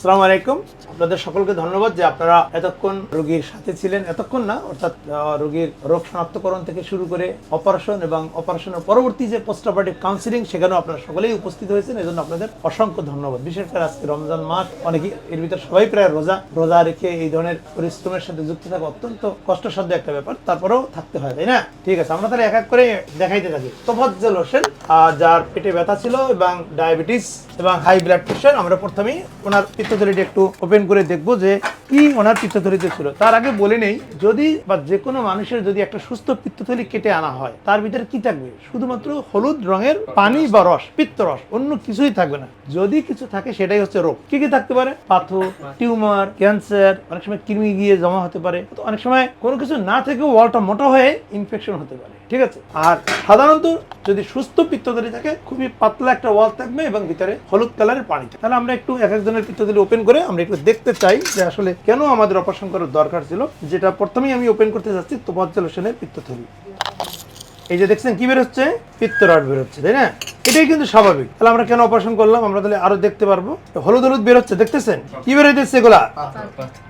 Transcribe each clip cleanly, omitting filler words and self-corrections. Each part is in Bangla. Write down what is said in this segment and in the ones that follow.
আসসালামু আলাইকুম। আপনাদের সকলকে ধন্যবাদ যে আপনারা এতক্ষণ রোগীর সাথে ছিলেন। এতক্ষণ না, অর্থাৎ রোগীর রোগ শনাক্তকরণ থেকে শুরু করে অপারেশন এবং অপারেশনের পরবর্তী যে পোস্ট অপারেটিভ কাউন্সিলিং, সেখানেও আপনারা সকলেই উপস্থিত হয়েছেন। এজন্য আপনাদের অসংখ্য ধন্যবাদ। বিশেষ করে আজকে রমজান মাস, অনেকে এর ভিতরে সবাই প্রায় রোজা রেখে এই ধরনের পরিশ্রমের সাথে যুক্ত থাকা অত্যন্ত কষ্টসাধ্য একটা ব্যাপার, তারপরেও থাকতে হয়, তাই না? ঠিক আছে, আমরা তাহলে এক এক করে দেখাইতে থাকি। তোফাজ্জল হোসেন, যার পেটে ব্যথা ছিল এবং ডায়াবেটিস এবং হাই ব্লাড প্রেশার। আমরা প্রথমেই ওনার পিত্তথলিটা একটু ওপেন করে দেখবো যে কি ওনার পিত্তথলিতে ছিল। তার আগে বলে নেই, যদি বা যে কোনো মানুষের যদি একটা সুস্থ পিত্তথলি কেটে আনা হয়, তার ভিতরে কি থাকবে? শুধুমাত্র হলুদ রঙের পানি বা রস, পিত্তরস, অন্য কিছুই থাকবে না। যদি কিছু থাকে সেটাই হচ্ছে রোগ। কি কি থাকতে পারে? পাথর, টিউমার, ক্যান্সার, অনেক সময় কৃমি গিয়ে জমা হতে পারে, অনেক সময় কোনো কিছু না থেকেও ওয়ালটা মোটা হয়ে ইনফেকশন হতে পারে। ঠিক আছে। আর সাধারণত যদি সুস্থ পিত্তথলি থাকে, খুবই পাতলা একটা ওয়াল থাকবে এবং ভিতরে হলুদ কালারের পানি থাকবে। তাহলে আমরা একটু এক একজনের পিত্তথলি ওপেন করে আমরা একটু দেখতে চাই যে আসলে কেন আমাদের অপারেশন করার দরকার ছিল। যেটা প্রথমেই আমি ওপেন করতে যাচ্ছি, তোফাজ্জল হোসেনের পিত্তথলি। এই যে দেখছেন কি বের হচ্ছে? পিত্তরস বের হচ্ছে, তাই না? এটাই কিন্তু স্বাভাবিক। তাহলে আমরা কেন অপারেশন করলাম আমরা তাহলে আরো দেখতে পারবো। হলুদ হলুদ বের হচ্ছে, দেখতেছেন কি বের হইতেছে? এগুলা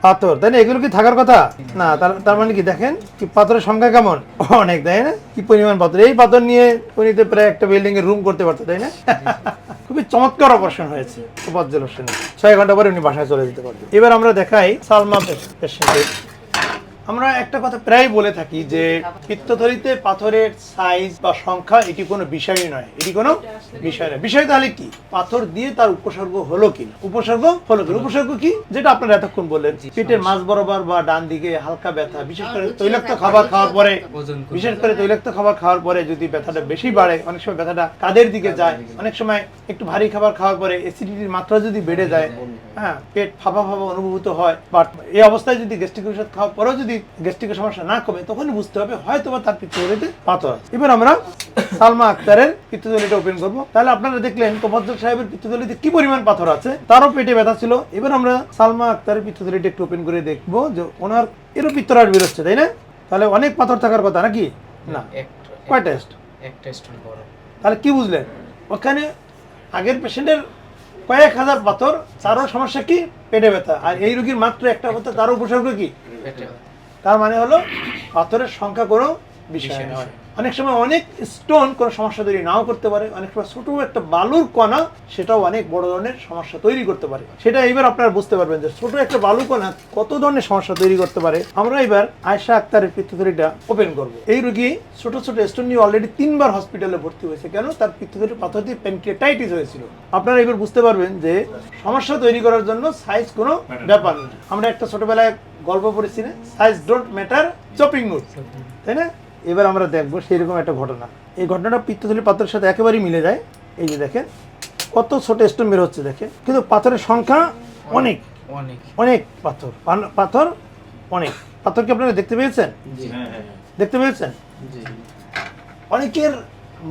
পাথর, তাই না? এগুলো কি থাকার কথা না? তার মানে কি দেখেন কি পাথরের সংখ্যা কেমন? অনেক, তাই না? কি পরিমাণ পাথর! এই পাথর নিয়ে উনিতে প্রায় একটা বিল্ডিং এর রুম করতে পারতো, তাই না? খুবই চমৎকার অপারেশন হয়েছে তোফাজ্জল হোসেনের। 6 ঘন্টা পরে উনি বাসায় চলে যেতে পারবেন। এবার আমরা দেখাই সালমা পেশেন্টের। আমরা একটা কথা প্রায় বলে থাকি যে পিত্তথলিতে পাথরের সাইজ বা সংখ্যা এটি কোনো বিষয়ই নয়। এটি কোনো বিষয় নয়। বিষয় তাহলে কি? পাথর দিয়ে তার উপসর্গ হলো কি? উপসর্গ কি? যেটা আপনারা এতক্ষণ বললেন, পেটের মাঝ বরাবর বা ডান দিকে হালকা ব্যথা, বিশেষ করে তৈলাক্ত খাবার খাওয়ার পরে যদি ব্যথাটা বেশি বাড়ে, অনেক সময় ব্যথাটা কাঁধের দিকে যায়, অনেক সময় একটু ভারী খাবার খাওয়ার পরে অ্যাসিডিটির মাত্রা যদি বেড়ে যায়, হ্যাঁ, পেট ফাঁপা অনুভূত হয়, বাট এই অবস্থায় যদি গ্যাস্ট্রিক ওষুধ খাওয়ার পরেও যদি গ্যাস্ট্রিকের সমস্যা না কমে, তখনই বুঝতে হবে হয়তো বা তার পিত্তথলিতে পাথর আছে। এবার আমরা সালমা আক্তারের পিত্তথলিটা ওপেন করবো। তাহলে আপনারা দেখলেন তোফাজ্জল সাহেবের পিত্তথলিতে কি পরিমাণ পাথর আছে, তারও পেটে ব্যথা ছিল। এবার আমরা সালমা আক্তারের পিত্তথলিটা একটু ওপেন করে দেখবো যে ওনার এরও পিত্তরস বের হচ্ছে, তাই না? তাহলে অনেক পাথর থাকার কথা নাকি? না, কয়টা স্টোন? তাহলে কি বুঝলেন? ওখানে আগের পেশেন্টের কয়েক হাজার পাথর, তারও সমস্যা কি? পেটে ব্যথা। আর এই রোগীর মাত্র একটা ব্যথা, তারও উপসর্গ কি? তার মানে হলো পাথরের সংখ্যা কোনো বিষয় নয়। অনেক সময় অনেক স্টোন কোনো সমস্যা তৈরি নাও করতে পারে। অনেক সময় ছোট একটা বালুর কণা, সেটাও অনেক বড় ধরনের সমস্যা তৈরি করতে পারে। সেটা এবার আপনারা বুঝতে পারবেন যে ছোট একটা বালু কণা কত ধরনের সমস্যা তৈরি করতে পারে। আমরা এবার আয়েশা আক্তারের পিত্তথলিটা ওপেন করবো। এই রোগী ছোট ছোট স্টোন নিয়ে অলরেডি 3 বার হসপিটালে ভর্তি হয়েছে। কেন? তার পিত্তথলির পাথর দিয়ে প্যানক্রিয়াটাইটিস হয়েছিল। আপনারা এবার বুঝতে পারবেন যে সমস্যা তৈরি করার জন্য সাইজ কোনো ব্যাপার না। আমরা একটা ছোটবেলায় গল্প পড়েছি না, সাইজ ডোন্ট ম্যাটার, চপিং নুট, তাই না? এবার আমরা দেখবো সেইরকম একটা ঘটনা। এই ঘটনাটা পিত্তথলির পাথরের সাথে একেবারেই মিলে যায়। এই যে দেখেন কত ছোট স্টোন বের হচ্ছে, দেখেন। কিন্তু পাথরের সংখ্যা অনেক অনেক পাথর অনেক। পাথর কি আপনারা দেখতে পেয়েছেন? দেখতে পেয়েছেন? অনেকের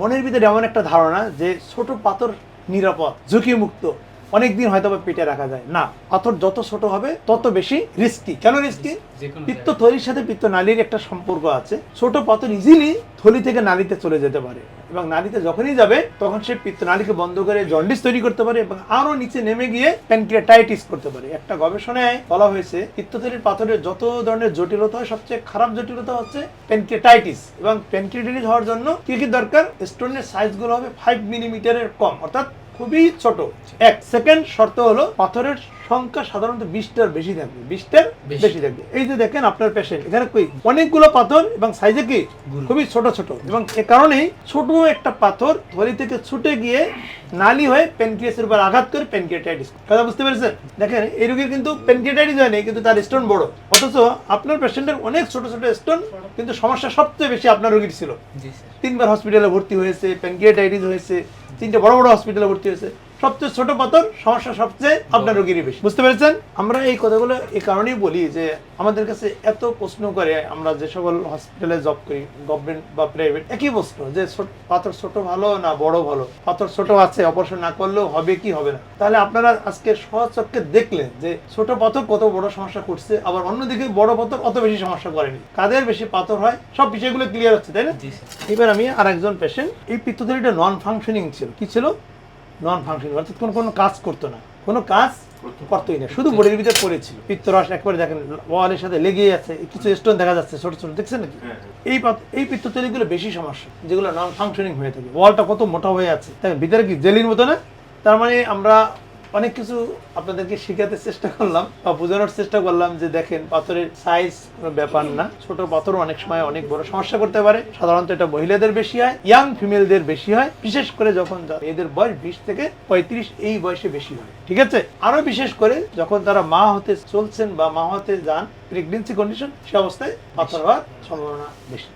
মনের ভিতরে এমন একটা ধারণা যে ছোট পাথর নিরাপদ, ঝুঁকি মুক্ত, অনেকদিন হয়তো পেটে রাখা যায় না। পাথর যত ছোট হবে তত বেশি রিস্কি। কেন রিস্কি? পিত্তথলির সাথে পিত্তনালীর একটা সম্পর্ক আছে। ছোট পাথর ইজিলি থলি থেকে নালীতে চলে যেতে পারে এবং নালীতে যখনই যাবে তখন সে পিত্তনালীকে বন্ধ করে জন্ডিস তৈরি করতে পারে এবং আরো নিচে নেমে গিয়ে প্যানক্রিয়াটাইটিস করতে পারে। একটা গবেষণায় বলা হয়েছে পিত্তথলির পাথরের যত ধরনের জটিলতা হয়, সবচেয়ে খারাপ জটিলতা হচ্ছে প্যানক্রিয়াটাইটিস। এবং প্যানক্রিয়াটাইটিস হওয়ার জন্য কি কি দরকার? স্টোনের সাইজগুলো হবে 5 মিলিমিটারের কম, অর্থাৎ খুবই ছোট। এক সেকেন্ড শর্ত হলো পাথরের সংখ্যা সাধারণত 20টার বেশি থাকবে, 20টার বেশি থাকবে। এই যে দেখেন আপনার পেশেন্ট, এখানে অনেকগুলো পাথর এবং সাইজে কি খুবই ছোট ছোট, এবং এ কারণেই ছোট একটা পাথর থলি থেকে ছুটে গিয়ে নালী হয়ে প্যানক্রিয়াসের উপর আঘাত করে প্যানক্রিয়াটাইটিস। কথা বুঝতে পেরেছেন? দেখেন এই রোগীর কিন্তু প্যানক্রিয়াটাইটিস হয়নি, কিন্তু তার স্টোন বড়। অথচ আপনার পেশেন্টের অনেক ছোট ছোট স্টোন, কিন্তু সমস্যা সবচেয়ে বেশি আপনার রোগীর ছিল। 3 বার হসপিটালে ভর্তি হয়েছে, প্যানক্রিয়াটাইটিস হয়েছে, 3টে বড় বড় হসপিটালে ভর্তি হয়েছে। সবচেয়ে ছোট পাথর, সমস্যা সবচেয়ে আপনার রোগীরই বেশি। বুঝতে পেরেছেন? আমরা এই কথাগুলো এই কারণেই বলি যে আমাদের কাছে এত প্রশ্ন করে, আমরা যে সকল হসপিটালে জব করি, গভর্নমেন্ট বা প্রাইভেট, একই প্রশ্ন যে পাথর ছোট ভালো না বড় ভালো? পাথর ছোট আছে, অপারেশন না করলেও হবে কি হবে না? তাহলে আপনারা আজকে সচক্ষে দেখলেন যে ছোট পাথর কত বড় সমস্যা করছে, আবার অন্যদিকে বড় পাথর অত বেশি সমস্যা করেনি। কাদের বেশি পাথর হয়, সব বিষয়গুলো ক্লিয়ার হচ্ছে, তাই না? এবার আমি আরেকজন পেশেন্ট, এই পিত্তথলিটা নন ফাংশনিং ছিল। কি ছিল? নন ফাংশনিং, অর্থাৎ কোনো কাজ করতো না, কোনো কাজ করতোই না, শুধু বডির ভিতরে পড়েছিল। পিত্তরস একবারে দেখেন ওয়ালের সাথে লেগেই আছে, কিছু স্টোন দেখা যাচ্ছে ছোট ছোট, দেখছেন নাকি? এই পিত্তথলিগুলো বেশি সমস্যা, যেগুলো নন ফাংশনিং হয়ে থাকে। ওয়ালটা কত মোটা হয়ে আছে, দেখেন ভিতরে কি জেলির মতো না? তার মানে আমরা অনেক কিছু আপনাদেরকে শেখাতে চেষ্টা করলাম বা বোঝানোর চেষ্টা করলাম যে দেখেন পাথরের সাইজ কোনো ব্যাপার না, ছোট পাথর অনেক সময় অনেক বড় সমস্যা করতে পারে। সাধারণত এটা মহিলাদের বেশি হয়, ইয়াং ফিমেলদের বেশি হয়, বিশেষ করে যখন এদের বয়স 20 থেকে 35 এই বয়সে বেশি হয়। ঠিক আছে, আরো বিশেষ করে যখন তারা মা হতে চলছেন বা মা হতে যান, প্রেগনেন্সি কন্ডিশন, সে অবস্থায় পাথর হওয়ার সম্ভাবনা বেশি।